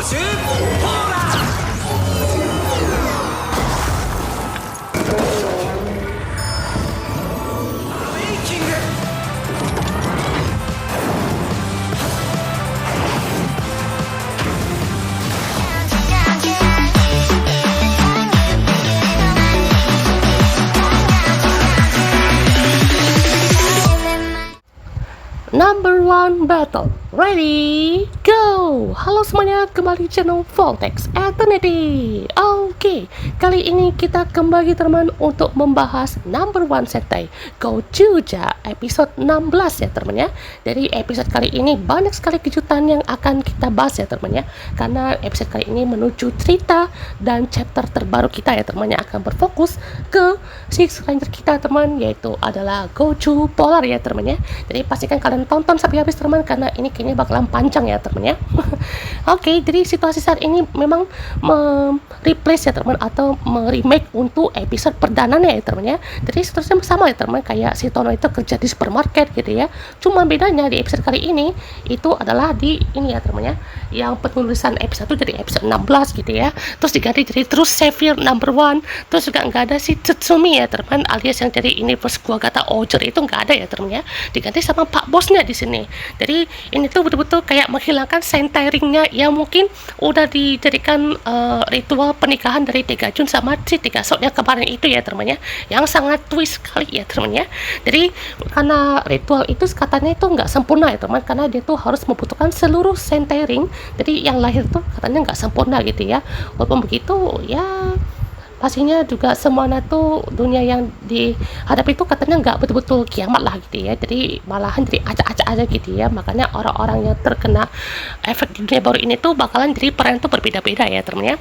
集ポーラアウェイキングNumber one battle, ready, go! Halo semuanya, kembali channel Voltex Eternity. Oke, kali ini kita kembali teman untuk membahas number one Sentai Gojuja episode 16 ya teman ya. Dari episode kali ini banyak sekali kejutan yang akan kita bahas ya teman ya. Karena episode kali ini menuju cerita dan chapter terbaru kita ya teman, yang akan berfokus ke Six Ranger kita teman, yaitu adalah Goju Polar ya teman ya. Jadi pastikan kalian tonton sampai habis teman, karena ini kayaknya bakalan panjang ya teman ya. Oke, jadi situasi saat ini memang replace ya teman, atau remake untuk episode perdananya ya teman ya. Jadi seterusnya sama ya teman, kayak si Tono itu kerja di supermarket gitu ya. Cuma bedanya di episode kali ini itu adalah di ini ya teman ya, yang penulisan episode itu jadi episode 16 gitu ya. Terus diganti jadi terus Xavier number one. Terus juga nggak ada si Tsutsumi ya teman, alias yang jadi Universe Kuwagata Oger itu nggak ada ya teman ya. Diganti sama Pak Bosnya di sini. Jadi ini tuh betul-betul kayak menghilangkan Sentai ringnya yang mungkin udah dijadikan ritual pernikahan dari Tegajun sama si Tigasotnya kemarin itu ya teman ya, yang sangat twist sekali ya teman ya. Jadi karena ritual itu katanya itu nggak sempurna ya teman, karena dia tuh harus membutuhkan seluruh Sentai ring. Jadi yang lahir tuh katanya nggak sempurna gitu ya. Walaupun begitu ya, pastinya juga semuanya tuh dunia yang dihadapi itu katanya nggak betul-betul kiamat lah gitu ya. Jadi malahan jadi acak-acak aja gitu ya. Makanya orang-orang yang terkena efek di dunia baru ini tuh bakalan jadi peran tuh berbeda-beda ya teman ya.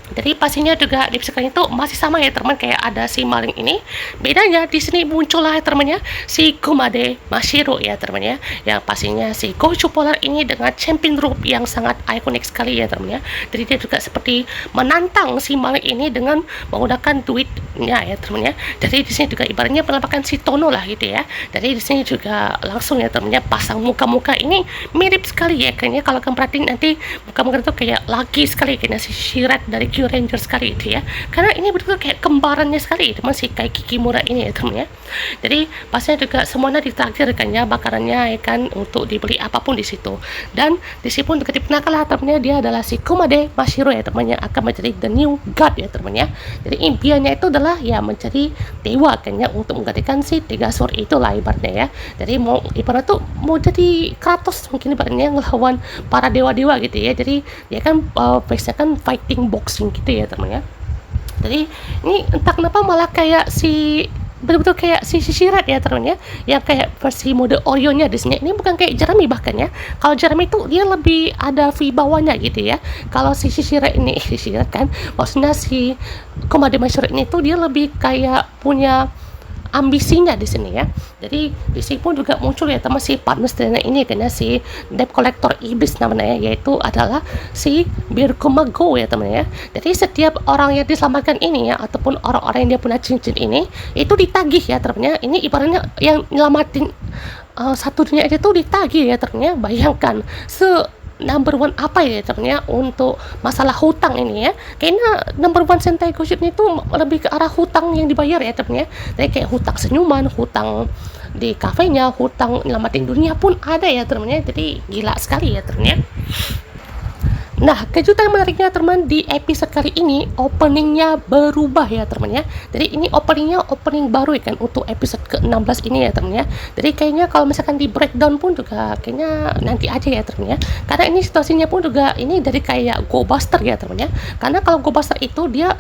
Jadi pastinya juga di sekarang itu masih sama ya teman, kayak ada si maling ini. Bedanya di sini muncullah ya temannya si Kumade Mashiro ya teman ya. Yang pastinya si Goju Polar ini dengan champion robe yang sangat ikonik sekali ya teman ya. Jadi dia juga seperti menantang si maling ini dengan menggunakan duitnya ya teman ya. Jadi di sini juga ibaratnya penampakan si Tono lah gitu ya. Jadi di sini juga langsung ya teman ya, pasang muka-muka ini mirip sekali ya kayaknya. Kalau kamu perhatiin nanti muka-muka itu kayak lagi sekali kayaknya si Shirat dari Q Ranger sekali itu ya, karena ini betul kayak kembarannya sekali teman si Kai Kikimura ini ya teman ya. Jadi pastinya juga semuanya ditraktir kan ya, bakarannya ya kan, untuk dibeli apapun di situ. Dan di sini pun juga diperkenalkan temannya, dia adalah si Kumade Mashiro ya teman, yang akan menjadi the new god ya teman ya. Jadi impiannya itu adalah ya menjadi dewa kan ya, untuk menggantikan si Tigasor itu lah ibaratnya ya. Jadi mau ibarat tuh mau jadi Kratos mungkin ibaratnya, ngelawan para dewa-dewa gitu ya. Jadi dia kan base-nya kan fighting boxing gitu ya teman ya. Jadi ini entah kenapa malah kayak si betul-betul kayak si Shirat ya teman ya, yang kayak versi mode Orionnya di sini. Ini bukan kayak Jeremy bahkan ya. Kalau Jeremy itu dia lebih ada vibawanya gitu ya. Kalau si Shirat ini Shirat kan, maksudnya si Komade Mashiro ini tuh dia lebih kayak punya ambisinya di sini ya. Jadi di sini pun juga muncul ya teman si partner trainer ini karena si debt collector iblis namanya, yaitu adalah si Birkumago ya teman ya. Jadi setiap orang yang diselamatkan ini ya, ataupun orang-orang yang dia punya cincin ini itu ditagih ya teman ya. Ini ibaratnya yang nyelamatin satu dunia itu ditagih ya teman ya. Bayangkan number one apa ya temennya untuk masalah hutang ini ya. Kayaknya number one Sentai Goju ini tuh lebih ke arah hutang yang dibayar ya temennya. Jadi kayak hutang senyuman, hutang di kafenya, hutang nyelamatin dunia pun ada ya temennya. Jadi gila sekali ya temennya. Nah, kejutan menariknya teman, di episode kali ini openingnya berubah ya teman ya. Jadi ini opening baru ya kan untuk episode ke-16 ini ya teman ya. Jadi kayaknya kalau misalkan di breakdown pun juga kayaknya nanti aja ya teman ya. Karena ini situasinya pun juga ini dari kayak Go Buster ya teman ya. Karena kalau Go Buster itu dia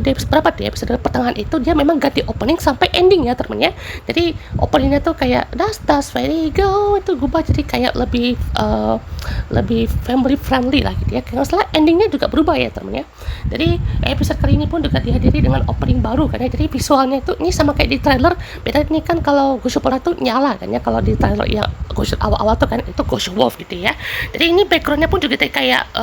di episode pertengahan itu dia memang ganti opening sampai ending ya teman ya. Jadi openingnya tuh kayak das very go itu berubah jadi kayak lebih family friendly lah gitu ya. Kalau salah endingnya juga berubah ya teman ya. Jadi episode kali ini pun juga dihadiri dengan opening baru kan ya. Jadi visualnya itu ini sama kayak di trailer. Beda ini kan kalau Goju Polar tuh nyala kan ya. Kalau di trailer yang Goju awal-awal tuh kan itu Goju Wolf gitu ya. Jadi ini backgroundnya pun juga kayak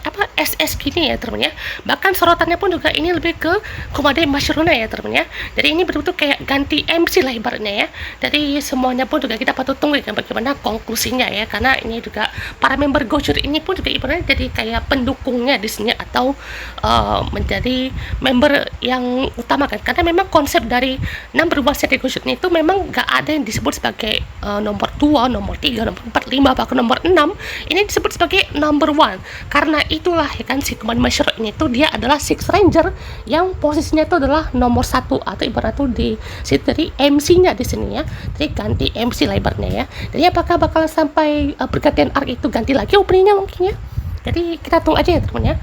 apa SS gini ya teman ya. Bahkan sorotannya pun juga ini lebih ke Kumade Mashiruna ya teman ya. Jadi ini betul-betul kayak ganti MC lah ibaratnya ya. Jadi semuanya pun juga kita patut tunggu ya bagaimana konklusinya ya, karena ini juga para member Gojur ini pun juga ibaratnya jadi kayak pendukungnya di sini atau menjadi member yang utama kan, karena memang konsep dari number one set Gojur ini itu memang gak ada yang disebut sebagai nomor 2, nomor 3, nomor 4, 5, bahkan nomor 6. Ini disebut sebagai number one karena itulah ya kan, si Kumade Mashiro ini tuh dia adalah Six Ranger yang posisinya itu adalah nomor 1 atau ibarat tuh di situ dari MC-nya di sini ya. Jadi ganti MC lah ibaratnya ya. Jadi apakah bakal sampai pergantian arc itu ganti lagi openingnya mungkin ya. Jadi kita tunggu aja ya teman ya.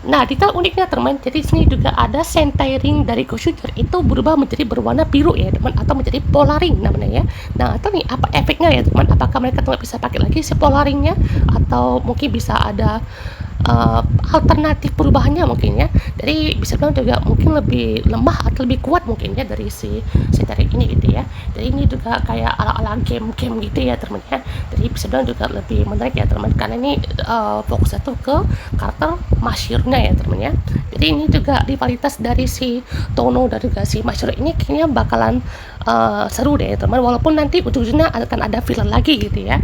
Nah, detail uniknya teman, jadi sini juga ada Sentai Ring dari Goshuger itu berubah menjadi berwarna biru ya teman, atau menjadi Polaring namanya ya. Nah, itu nih apa efeknya ya teman, apakah mereka tuh bisa pakai lagi si Polaringnya atau mungkin bisa ada alternatif perubahannya mungkin ya. Jadi bisa bilang juga mungkin lebih lemah atau lebih kuat mungkin ya dari si Sentai ini gitu ya. Jadi ini juga kayak ala-ala game-game gitu ya teman ya. Jadi bisa bilang juga lebih menarik ya teman, karena ini fokusnya tuh ke karakter Mashiro ya teman ya. Jadi ini juga rivalitas dari si Tono dan juga si Mashiro ini kayaknya bakalan seru deh teman, walaupun nanti ujung-ujungnya akan ada villain lagi gitu ya.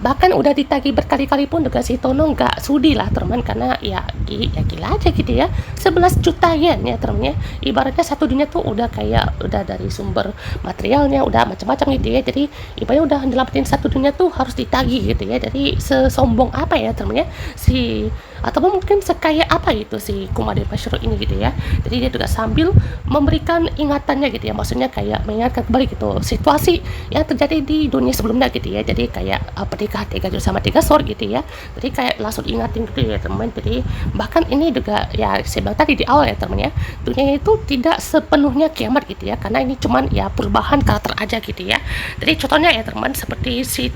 Bahkan udah ditagih berkali-kali pun juga si Tono nggak sudi lah teman, karena ya gila aja gitu ya, 11 juta yen ya teman ya. Ibaratnya satu dunia tuh udah kayak udah dari sumber materialnya udah macam-macam gitu ya. Jadi ibaratnya udah nyelamatin satu dunia tuh harus ditagih gitu ya. Jadi sesombong apa ya teman ya si, atau mungkin sekaya apa gitu si Kumade Mashiro ini gitu ya. Jadi dia juga sambil memberikan ingatannya gitu ya, maksudnya kayak mengingatkan kembali gitu situasi yang terjadi di dunia sebelumnya gitu ya. Jadi kayak pernikahan Tiga Jur sama Tiga Sword gitu ya. Jadi kayak langsung ingatin gitu ya teman. Jadi bahkan ini juga ya saya bilang tadi di awal ya teman ya, dunia itu tidak sepenuhnya kiamat gitu ya, karena ini cuman ya perubahan karakter aja gitu ya. Jadi contohnya ya teman, seperti si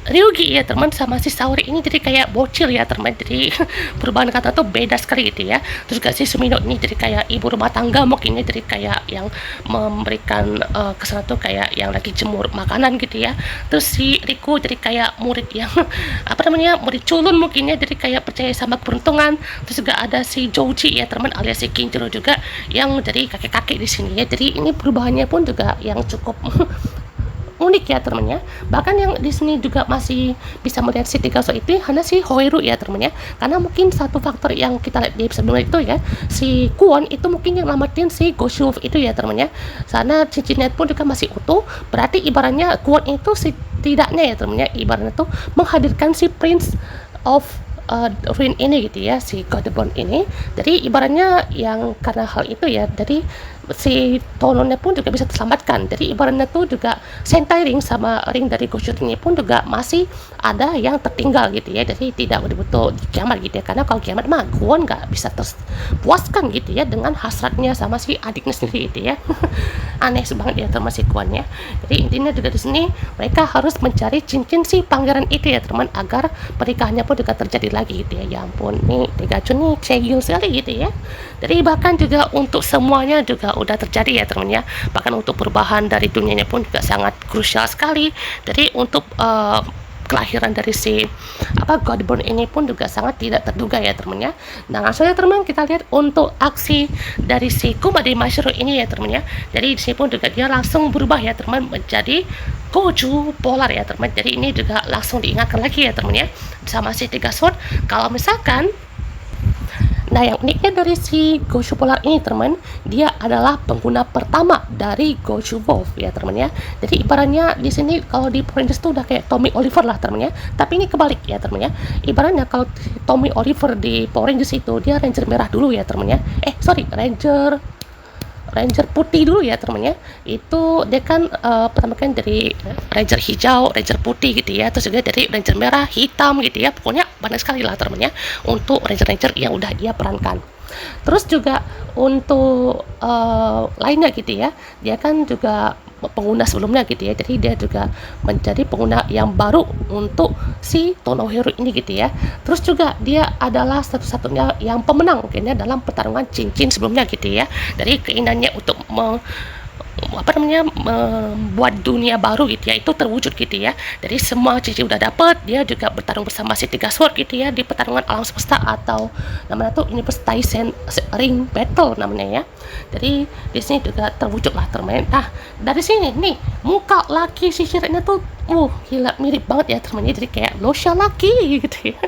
Ryugi ya teman sama si Saori ini jadi kayak bocil ya teman, jadi perubahan kata tuh beda sekali gitu ya. Terus juga si Sumino ini jadi kayak ibu rumah tangga mungkin ya, jadi kayak yang memberikan kesan tuh kayak yang lagi jemur makanan gitu ya. Terus si Riku jadi kayak murid yang apa namanya, murid culun mungkin ya, jadi kayak percaya sama keberuntungan. Terus juga ada si Jouji ya teman alias si Kinjiro juga yang jadi kakek-kakek di sini ya. Jadi ini perubahannya pun juga yang cukup unik ya teman ya. Bahkan yang di sini juga masih bisa melihat si Tiga Sword itu hanya si Hoiru ya teman ya, karena mungkin satu faktor yang kita lihat di episode itu ya, si Kwon itu mungkin yang ngelamatin si Goshu itu ya teman ya, karena cincinnya pun juga masih utuh. Berarti ibaratnya Kwon itu setidaknya ya teman ya, ibaratnya tuh menghadirkan si Prince of Ruin ini gitu ya, si Godborn ini. Jadi ibaratnya yang karena hal itu ya, jadi si Tononya pun juga bisa terselamatkan. Jadi ibaratnya tuh juga Sentai Ring sama ring dari Goshu ini pun juga masih ada yang tertinggal gitu ya. Jadi tidak betul-betul kiamat gitu ya, karena kalau kiamat mah Kwon nggak bisa terpuaskan gitu ya dengan hasratnya sama si adiknya sendiri gitu ya. Aneh banget ya sama si Kwon ya. Jadi intinya juga di sini mereka harus mencari cincin si pangeran itu ya teman, agar pernikahannya pun juga terjadi lagi gitu ya. Ya ampun, nih Tiga Jun nih cegil sekali gitu ya. Jadi bahkan juga untuk semuanya juga udah terjadi ya teman ya. Bahkan untuk perubahan dari dunianya pun juga sangat krusial sekali. Jadi untuk kelahiran dari si Godborn ini pun juga sangat tidak terduga ya teman ya. Nah langsung ya teman, kita lihat untuk aksi dari si Kumade Mashiro ini ya teman ya. Jadi di sini pun juga dia langsung berubah ya teman menjadi Goju Polar ya teman. Jadi ini juga langsung diingatkan lagi ya teman ya sama si Tiga Sword, kalau misalkan nah yang uniknya dari si Goshu Polar ini teman, dia adalah pengguna pertama dari Goshu Wolf ya teman ya. Jadi ibaratnya di sini kalau di Power Rangers tuh udah kayak Tommy Oliver lah teman ya, tapi ini kebalik ya teman ya. Ibaratnya kalau Tommy Oliver di Power Rangers itu dia Ranger merah dulu ya teman ya. Ranger putih dulu ya teman ya. Itu dia kan pertama kan dari Ranger hijau, Ranger putih gitu ya, terus juga dari Ranger merah, hitam gitu ya. Pokoknya banyak sekali lah teman ya untuk Ranger-Ranger yang udah dia perankan. Terus juga untuk lainnya gitu ya, dia kan juga pengguna sebelumnya gitu ya, jadi dia juga menjadi pengguna yang baru untuk si Tonohiro ini gitu ya. Terus juga dia adalah satu-satunya yang pemenang mungkinnya dalam pertarungan cincin sebelumnya gitu ya. Dari keinginannya untuk membuat dunia baru gitu ya, itu terwujud gitu ya. Jadi semua cici udah dapet, dia juga bertarung bersama si Tiga Sword gitu ya di pertarungan alam semesta, atau namanya tuh Universe Tyson Ring Battle namanya ya. Jadi di sini juga terwujud lah teman. Nah dari sini nih muka laki si Shirley tuh gila mirip banget ya teman, jadi kayak Losha laki gitu ya.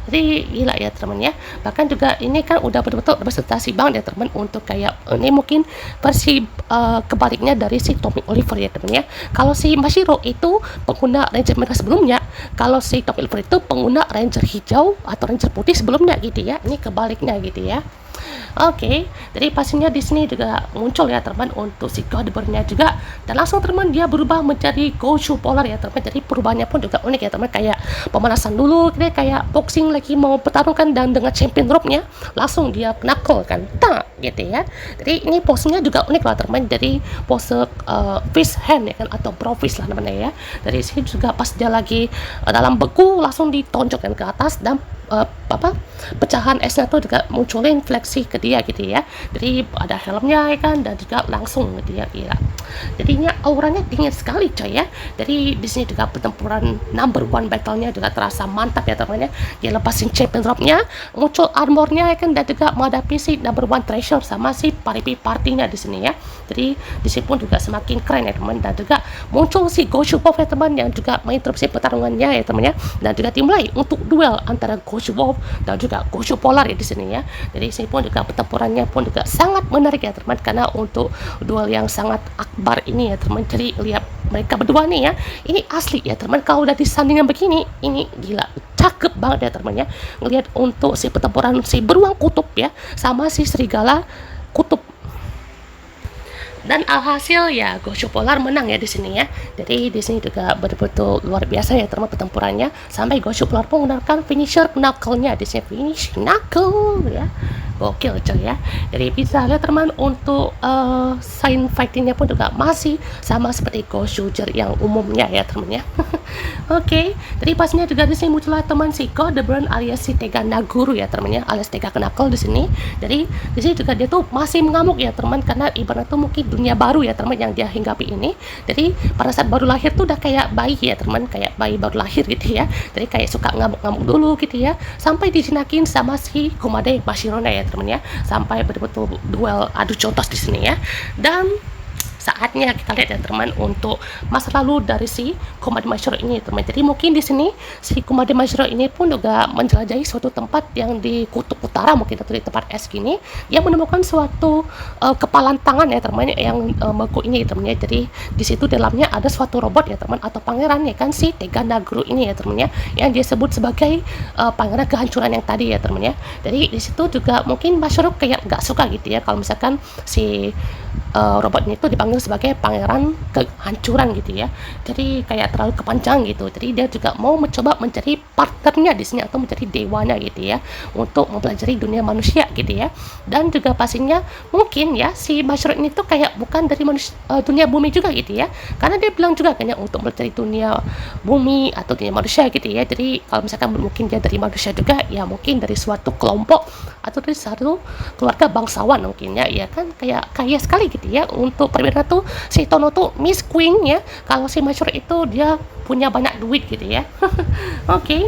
Jadi gila ya teman ya. Bahkan juga ini kan udah betul-betul representasi banget ya teman, untuk kayak ini mungkin versi kebaliknya dari si Tommy Oliver ya teman ya. Kalau si Mashiro itu pengguna Ranger merah sebelumnya, kalau si Tommy Oliver itu pengguna Ranger hijau atau Ranger putih sebelumnya gitu ya. Ini kebaliknya gitu ya. Oke, jadi pastinya di sini juga muncul ya teman untuk si Godburn-nya juga, dan langsung teman dia berubah menjadi Goshu Polar ya teman. Jadi perubahannya pun juga unik ya teman, kayak pemanasan dulu dia kayak boxing lagi mau pertarungkan, dan dengan champion rope-nya langsung dia knuckle kan, tak gitu ya. Jadi ini posenya juga unik lah teman, jadi pose fist hand ya kan, atau bro fist lah namanya ya. Dari sini juga pas dia lagi dalam beku langsung ditonjokkan ke atas, dan pecahan esnya tuh juga munculin fleksi ke dia gitu ya. Jadi ada helmnya ya kan, dan juga langsung gitu ya, gila. Jadinya auranya dingin sekali coy ya. Jadi di sini juga pertempuran number one battle-nya juga terasa mantap ya teman-teman ya. Dia lepasin champion rope-nya, muncul armor-nya ya kan, dan juga menghadapi si number one treasure sama si paripi partinya di sini ya. Jadi di sini pun juga semakin keren ya teman, dan juga muncul si Goshu Wolf ya teman, yang juga menginterupsi pertarungannya ya teman ya, dan juga dimulai untuk duel antara Goshu Wolf dan juga Goshu Polar ya di sini ya. Jadi sini pun juga pertempurannya pun juga sangat menarik ya teman, karena untuk duel yang sangat akbar ini ya teman. Jadi lihat mereka berdua nih ya, ini asli ya teman, kalau udah disandingkan begini ini gila cakep banget ya teman ya. Ngelihat untuk si pertempuran si beruang kutub ya sama si serigala kutub, dan alhasil ya Goshu Polar menang ya di sini ya. Jadi di sini juga betul-betul luar biasa ya teman pertempurannya, sampai Goshu Polar pun menggunakan finisher knuckle-nya di sini, finish knuckle ya. Gokil coy ya. Jadi bisa lihat teman untuk sign fightingnya pun juga masih sama seperti Goshuger yang umumnya ya teman ya. Oke, jadi pastinya juga di sini muncullah teman si Godburn alias si Tega Naguru ya teman ya, alias Tega Knuckle di sini. Jadi di sini juga dia tuh masih mengamuk ya teman, karena ibarat tuh mungkin dunia baru ya teman yang dia hinggapi ini. Jadi pada saat baru lahir tuh udah kayak bayi ya teman, kayak bayi baru lahir gitu ya. Jadi kayak suka ngamuk-ngamuk dulu gitu ya, sampai dijinakin sama si Kumade Mashirone ya teman ya, sampai betul-betul duel adu contos di sini ya. Dan saatnya kita lihat ya teman untuk masa lalu dari si Kumade Mashiro ini teman. Jadi mungkin di sini si Kumade Mashiro ini pun juga menjelajahi suatu tempat yang di kutub utara mungkin, atau di tempat es gini, dia menemukan suatu kepalan tangan ya teman yang beku ini teman ya. Jadi di situ dalamnya ada suatu robot ya teman, atau pangeran ya kan, si Tega Naguru ini ya teman ya, yang dia sebut sebagai pangeran kehancuran yang tadi ya teman ya. Jadi di situ juga mungkin Mashiro kayak nggak suka gitu ya kalau misalkan si robotnya itu dipanggil sebagai pangeran kehancuran gitu ya. Jadi kayak terlalu kepanjang gitu. Jadi dia juga mau mencoba mencari partnernya di sini, atau mencari dewanya gitu ya, untuk mempelajari dunia manusia gitu ya. Dan juga pastinya mungkin ya si Mashiro ini tuh kayak bukan dari dunia bumi juga gitu ya, karena dia bilang juga kayaknya untuk mencari dunia bumi atau dunia manusia gitu ya. Jadi kalau misalkan mungkin dia dari manusia juga ya, mungkin dari suatu kelompok atau dari satu keluarga bangsawan mungkin ya, ya kan kayak kaya sekali gitu ya. Untuk perbedaan tuh si Tono tuh Miss Queen ya, kalau si Mashiro itu dia punya banyak duit gitu ya. Oke.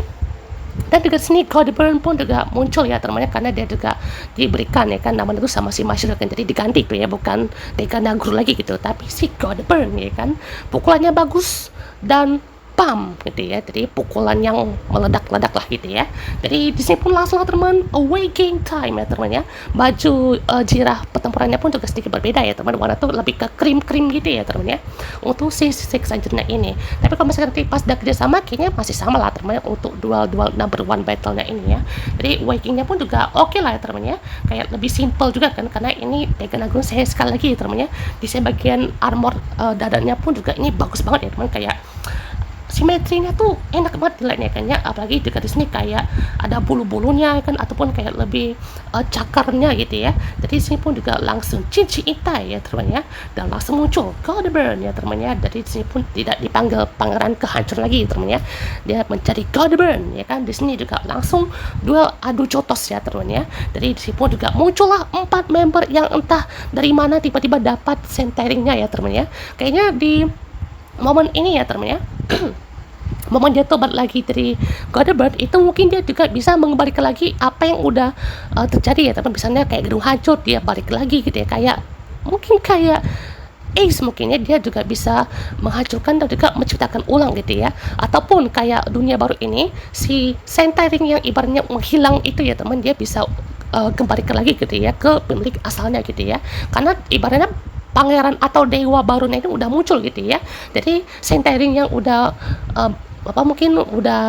Dan juga sini Godburn pun juga muncul ya teman-teman, karena dia juga diberikan ya kan nama itu sama si Mashiro kan, jadi diganti tuh ya, bukan Tega Naguru lagi gitu, tapi si Godburn ya kan. Pukulannya bagus dan pam gitu ya, jadi pukulan yang meledak-ledak lah gitu ya. Jadi di sini pun langsung teman awakening time ya teman ya. Baju jirah pertempurannya pun juga sedikit berbeda ya teman, warna tuh lebih ke krim-krim gitu ya teman ya untuk si Six Sajernya ini. Tapi kalau misalkan nanti pas udah kerjasama kayaknya masih sama lah teman untuk dual number one battle-nya ini ya. Jadi awakeningnya pun juga oke lah ya teman ya, kayak lebih simple juga kan, karena ini Tega Naguru saya sekali lagi ya teman ya. Di bagian armor dadanya pun juga ini bagus banget ya teman, kayak simetrinya tuh enak banget dilihatnya kan ya, apalagi juga di sini kayak ada bulu-bulunya kan, ataupun kayak lebih cakarnya gitu ya. Jadi di sini pun juga langsung Shinji Itai ya teman ya, dan langsung muncul Godburn ya teman ya. Dari di sini pun tidak dipanggil pangeran kehancur lagi teman ya, dia menjadi Godburn ya kan. Di sini juga langsung duel adu jotos ya teman ya. Dari di sini pun juga muncullah 4 member yang entah dari mana tiba-tiba dapat centeringnya ya teman ya. Kayaknya di momen ini ya teman ya, momen dia tobat lagi dari Godbird itu, mungkin dia juga bisa mengembalikan lagi apa yang udah terjadi ya teman. Misalnya kayak gedung hancur dia balik lagi gitu ya, kayak mungkin kayak Ace mungkin ya, dia juga bisa menghancurkan dan juga menciptakan ulang gitu ya. Ataupun kayak dunia baru ini, si centering yang ibaratnya menghilang itu ya teman, dia bisa kembalikan lagi gitu ya ke pemilik asalnya gitu ya. Karena ibaratnya pangeran atau dewa barunya itu udah muncul gitu ya. Jadi centering yang udah mungkin udah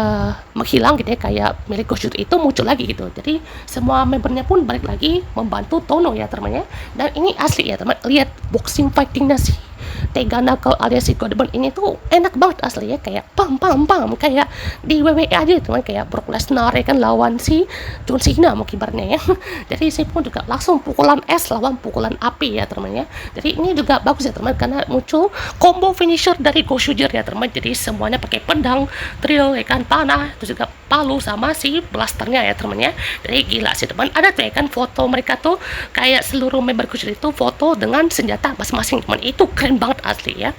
menghilang gitu ya, kayak milik Ghost itu muncul lagi gitu. Jadi semua membernya pun balik lagi membantu Tono ya teman ya. Dan ini asli ya teman, lihat boxing fightingnya sih Tega Knuckle alias si Godburn ini tuh enak banget asli ya, kayak pam kayak di WWE aja teman, kayak Brock Lesnar ya kan lawan si John Cena mungkin ibaratnya ya. Jadi saya pun juga langsung pukulan es lawan pukulan api ya teman ya. Jadi ini juga bagus ya teman, karena muncul combo finisher dari Goshujer ya teman. Jadi semuanya pakai pedang, drill ya kan, panah, terus juga palu sama si blasternya ya teman ya. Jadi gila sih teman, ada tuh ya kan foto mereka tuh kayak seluruh member Goshujer itu foto dengan senjata masing-masing teman, itu keren banget asli ya.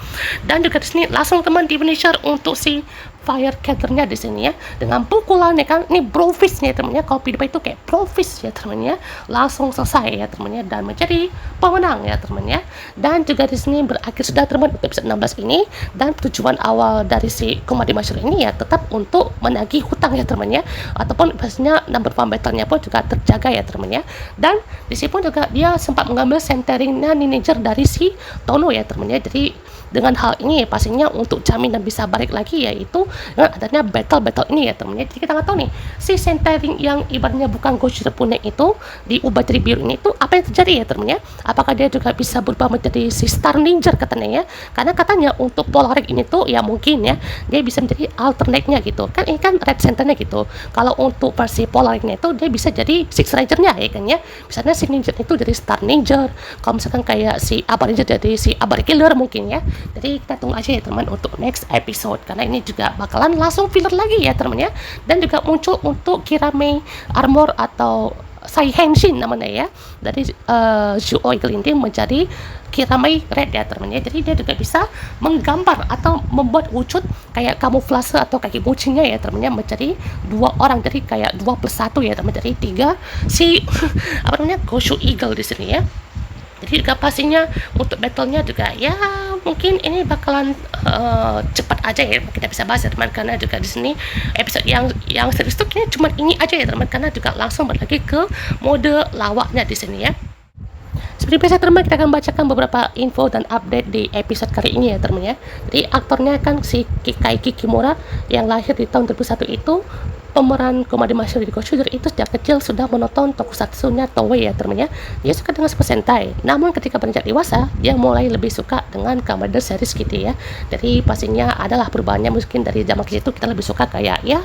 Dan juga di sini langsung teman di finisher untuk si Firecatcher-nya di sini ya, dengan pukulan ya kan, ini Brofist nya teman ya, kalau PewDiePie itu kayak Brofist ya teman ya, langsung selesai ya teman ya, dan menjadi pemenang ya teman ya. Dan juga di sini berakhir sudah teman episode 16 ini, dan tujuan awal dari si Komedi Master ini ya tetap untuk menagih hutang ya teman ya, ataupun biasanya number one battle-nya pun juga terjaga ya teman ya. Dan di sini pun juga dia sempat mengambil centering-nya manager dari si Tono ya teman ya. Jadi dengan hal ini pastinya untuk jaminan bisa balik lagi, yaitu dengan adanya battle ini ya teman-teman. Jadi kita nggak tahu nih si centering yang ibaratnya bukan Ghost punya itu diubah jadi biru ini tuh apa yang terjadi ya teman-teman ya. Apakah dia juga bisa berubah menjadi si Star Ninja katanya ya, karena katanya untuk Polaric ini tuh ya mungkin ya dia bisa menjadi alternate-nya gitu kan, ini kan red centernya gitu. Kalau untuk versi Polaricnya itu dia bisa jadi Six Ranger-nya ya kan ya, misalnya si Ninja itu jadi Star Ninja, kalau misalkan kayak si Abar Ninja jadi si Abar Killer mungkin ya. Jadi kita tunggu aja ya teman untuk next episode, karena ini juga bakalan langsung filler lagi ya teman ya. Dan juga muncul untuk Kirame Armor atau Sai Henshin namanya ya, dari Zuo Glinting menjadi Kirame Red ya teman ya. Jadi dia juga bisa menggambar atau membuat wujud kayak kamuflase atau kaki kucingnya ya teman ya, menjadi 2 orang, jadi kayak 2+1 ya teman, jadi 3 si apa namanya Goshu Eagle di sini ya. Jadi juga pastinya untuk battlenya juga ya mungkin ini bakalan cepat aja ya, kita bisa bahas ya teman, karena juga di sini episode yang serius tuh kayaknya cuma ini aja ya teman, karena juga langsung balik lagi ke mode lawaknya di sini ya. Seperti biasa teman, kita akan bacakan beberapa info dan update di episode kali ini ya teman ya. Jadi aktornya kan si Kaiki Kimura yang lahir di tahun 2001 itu pemeran Komedi Master di Ghost itu sejak kecil sudah menonton tokusatsu-nya Toei ya teman ya. Dia suka dengan Super Sentai, namun ketika beranjak dewasa dia mulai lebih suka dengan Kamen Rider series gitu ya. Jadi pastinya adalah perubahannya, mungkin dari zaman kecil itu kita lebih suka kayak ya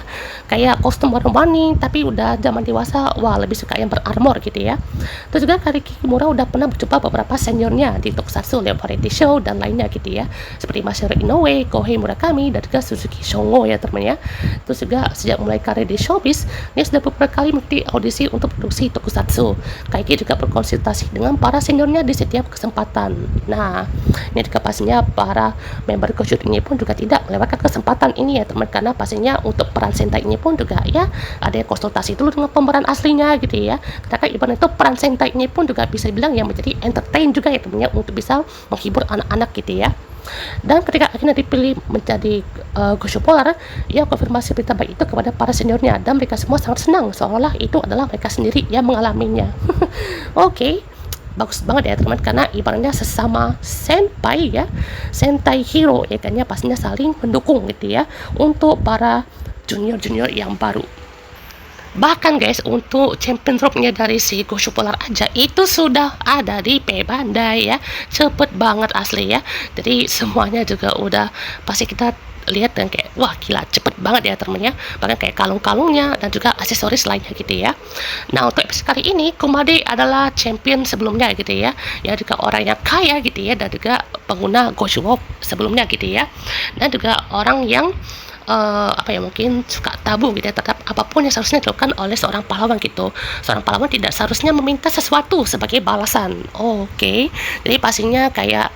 kayak kostum warna-warni, tapi udah zaman dewasa wah lebih suka yang berarmor gitu ya. Terus juga Kaiki Kimura udah pernah berjumpa beberapa seniornya di tokusatsu, Leo Variety Show dan lainnya gitu ya, seperti Masahiro Inoue, Kohei Murakami, dan juga Suzuki Shongo ya teman ya. Terus juga sejak mulai di showbiz, dia sudah beberapa kali mengikuti audisi untuk produksi tokusatsu. Kaiki juga berkonsultasi dengan para seniornya di setiap kesempatan. Nah, ini juga pastinya para member Ghost ini pun juga tidak melewatkan kesempatan ini ya teman, karena pastinya untuk peran Sentai ini pun juga ya ada konsultasi dulu dengan pemeran aslinya gitu ya. Karena ibaratnya itu peran Sentai ini pun juga bisa dibilang yang menjadi entertain juga ya teman ya, untuk bisa menghibur anak-anak gitu ya. Dan ketika akhirnya dipilih menjadi Gosho Polar, ia konfirmasi berita baik itu kepada para seniornya, dan mereka semua sangat senang seolah itu adalah mereka sendiri yang mengalaminya. Oke, bagus banget ya teman, karena ibaratnya sesama senpai ya, sentai hero ya kan ya, pastinya saling mendukung gitu ya untuk para junior yang baru. Bahkan guys, untuk champion drop-nya dari si Gosho Polar aja itu sudah ada di P Bandai ya, cepet banget asli ya. Jadi semuanya juga udah pasti kita lihat dan kayak wah gila cepet banget ya temennya, bahkan kayak kalung-kalungnya dan juga aksesoris lainnya gitu ya. Nah untuk episode kali ini Kumade adalah champion sebelumnya gitu ya, ya juga orang yang kaya gitu ya, dan juga pengguna Goshuo sebelumnya gitu ya, dan juga orang yang apa ya, mungkin suka tabu gitu ya terhadap apapun yang seharusnya dilakukan oleh seorang pahlawan gitu. Seorang pahlawan tidak seharusnya meminta sesuatu sebagai balasan. Oke. Jadi pastinya kayak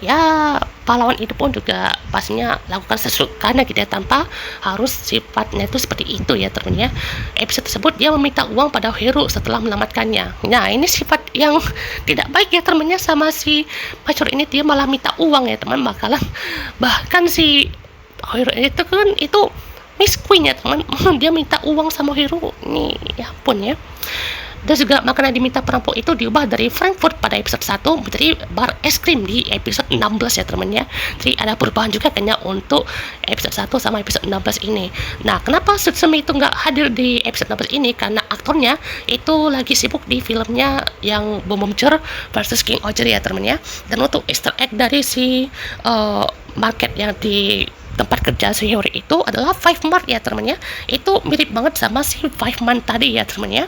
ya pahlawan itu pun juga pastinya lakukan sesuatu karena gitu ya, tanpa harus sifatnya itu seperti itu ya teman-teman ya. Episode tersebut dia meminta uang pada hero setelah menyelamatkannya. Nah ini sifat yang tidak baik ya teman-teman ya, sama si Pacur ini dia malah minta uang ya teman, bahkan si hero itu kan itu Miss Queen ya teman, dia minta uang sama hero ini, ya ampun ya. Dan juga makanan diminta perampok itu diubah dari Frankfurt pada episode 1 menjadi bar es krim di episode 16 ya teman ya. Jadi ada perubahan juga kayaknya untuk episode 1 sama episode 16 ini. Nah kenapa Sutsumi itu nggak hadir di episode 16 ini? Karena aktornya itu lagi sibuk di filmnya yang Bomomcher versus King Oger ya teman ya. Dan untuk easter egg dari si market yang di tempat kerja si Hiyori itu adalah Five Mart ya teman ya. Itu mirip banget sama si Five Man tadi ya teman ya.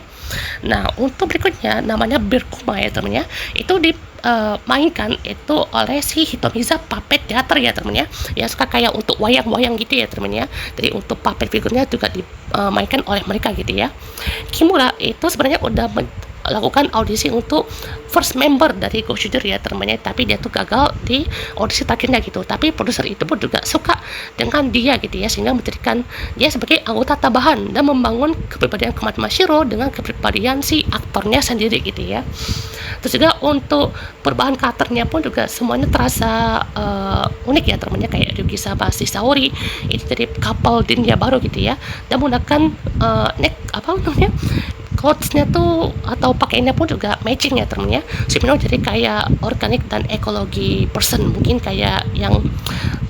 Nah untuk berikutnya namanya Birkuma ya teman ya. Itu dimainkan itu oleh si Hitomiza Puppet Theater ya teman ya. Ya suka kayak untuk wayang-wayang gitu ya teman ya. Jadi untuk puppet figurnya juga dimainkan oleh mereka gitu ya. Kimura itu sebenarnya udah lakukan audisi untuk first member dari Goshuder ya teman-teman, tapi dia tuh gagal di audisi terakhirnya gitu. Tapi produser itu pun juga suka dengan dia gitu ya, sehingga menjadikan dia sebagai anggota tambahan dan membangun kepribadian Komate Mashiro dengan kepribadian si aktornya sendiri gitu ya. Terus juga untuk perubahan karakternya pun juga semuanya terasa unik ya teman-teman, kayak Ryugi sama si Saori itu jadi couple ninja baru gitu ya, dan menggunakan clothes-nya tuh atau pakaiannya pun juga matching ya temen ya. Shimano jadi kayak organik dan ekologi person, mungkin kayak yang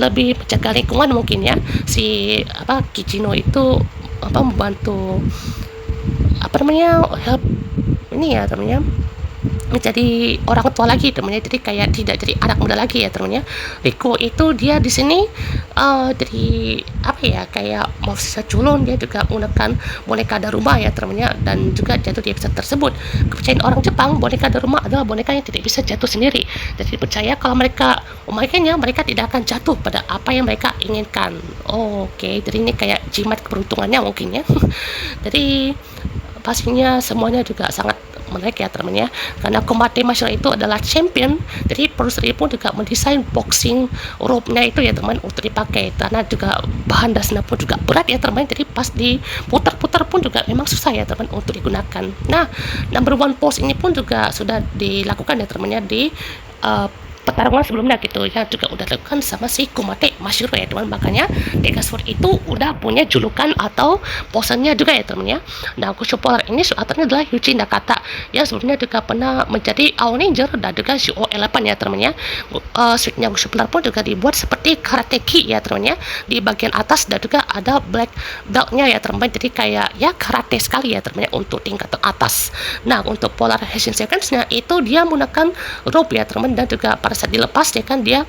lebih menjaga lingkungan mungkin ya. Si Kichino itu membantu help ini ya temennya, menjadi orang tua lagi temennya, jadi kayak tidak jadi anak muda lagi ya temennya. Riko itu dia di sini jadi kayak mau sisa culun, dia juga menggunakan boneka Daruma ya temennya, dan juga jatuh di episode tersebut. Kepercayaan orang Jepang, boneka Daruma adalah boneka yang tidak bisa jatuh sendiri, jadi percaya kalau mereka memainkannya mereka tidak akan jatuh pada apa yang mereka inginkan. Oke, jadi ini kayak jimat keberuntungannya mungkin ya. Jadi pastinya semuanya juga sangat menarik ya teman ya, karena Komate Mashiro itu adalah champion. Jadi produser pun juga mendesain boxing rope-nya itu ya teman untuk dipakai, karena juga bahan dasarnya pun juga berat ya teman, jadi pas diputar-putar pun juga memang susah ya teman untuk digunakan. Nah number one pose ini pun juga sudah dilakukan ya teman ya di pertarungan sebelumnya gitu ya, juga udah dilakukan sama si Komate Mashiro ya teman, makanya Degasword itu udah punya julukan atau posennya juga ya teman ya. Nah Gosho Polar ini suatannya adalah Yuji Nakata yang sebelumnya juga pernah menjadi Ao Ranger dan juga Shuo 11 ya teman ya. Suitnya Gosho Polar pun juga dibuat seperti karateki ya teman ya, di bagian atas dan juga ada black belt-nya ya teman, jadi kayak ya karate sekali ya teman ya untuk tingkat atas. Nah untuk Polar Henshin Sequence-nya itu dia menggunakan rope ya teman, dan juga pada saat dilepas ya kan dia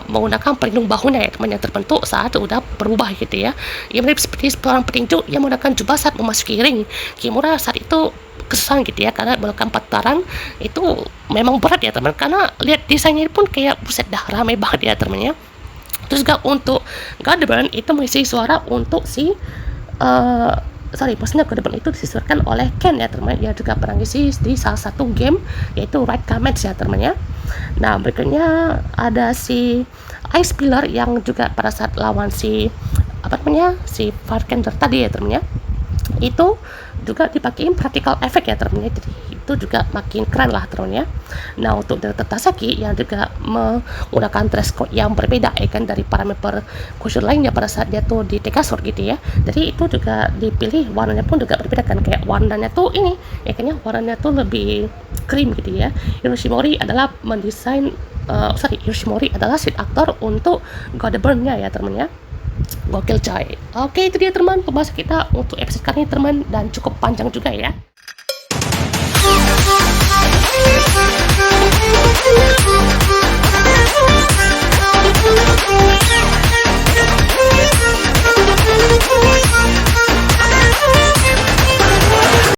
menggunakan pelindung bahunya ya teman, yang terbentuk saat udah berubah gitu ya. Ia mirip seperti seorang petinju yang menggunakan jubah saat memasuki ring. Kimura saat itu kesusahan gitu ya, karena melakukan putaran itu memang berat ya teman, karena lihat desainnya pun kayak buset dah ramai banget ya teman ya. Terus juga untuk Gardeban itu mengisi suara untuk si maksudnya Gardeban itu disuarakan oleh Ken ya teman, yang juga pernah ngisi di salah satu game yaitu Right Comments ya teman ya. Nah berikutnya ada si Ice Pillar yang juga pada saat lawan si si Farkender tadi ya teman ya, itu juga dipakein practical effect ya teman ya, jadi itu juga makin keren lah teman ya. Nah untuk Dr. Tasaki yang juga menggunakan dress code yang berbeda ya kan dari para member Gosho lainnya pada saat dia tuh di Degasword gitu ya, jadi itu juga dipilih warnanya pun juga berbeda kan, kayak warnanya tuh ini ya kayaknya warnanya tuh lebih cream gitu ya. Yoshimori adalah mendesain Yoshimori adalah seat aktor untuk Gardeban-nya ya teman ya. Gokil coy. Oke itu dia teman pembahasan kita untuk episode kali ini teman, dan cukup panjang juga ya.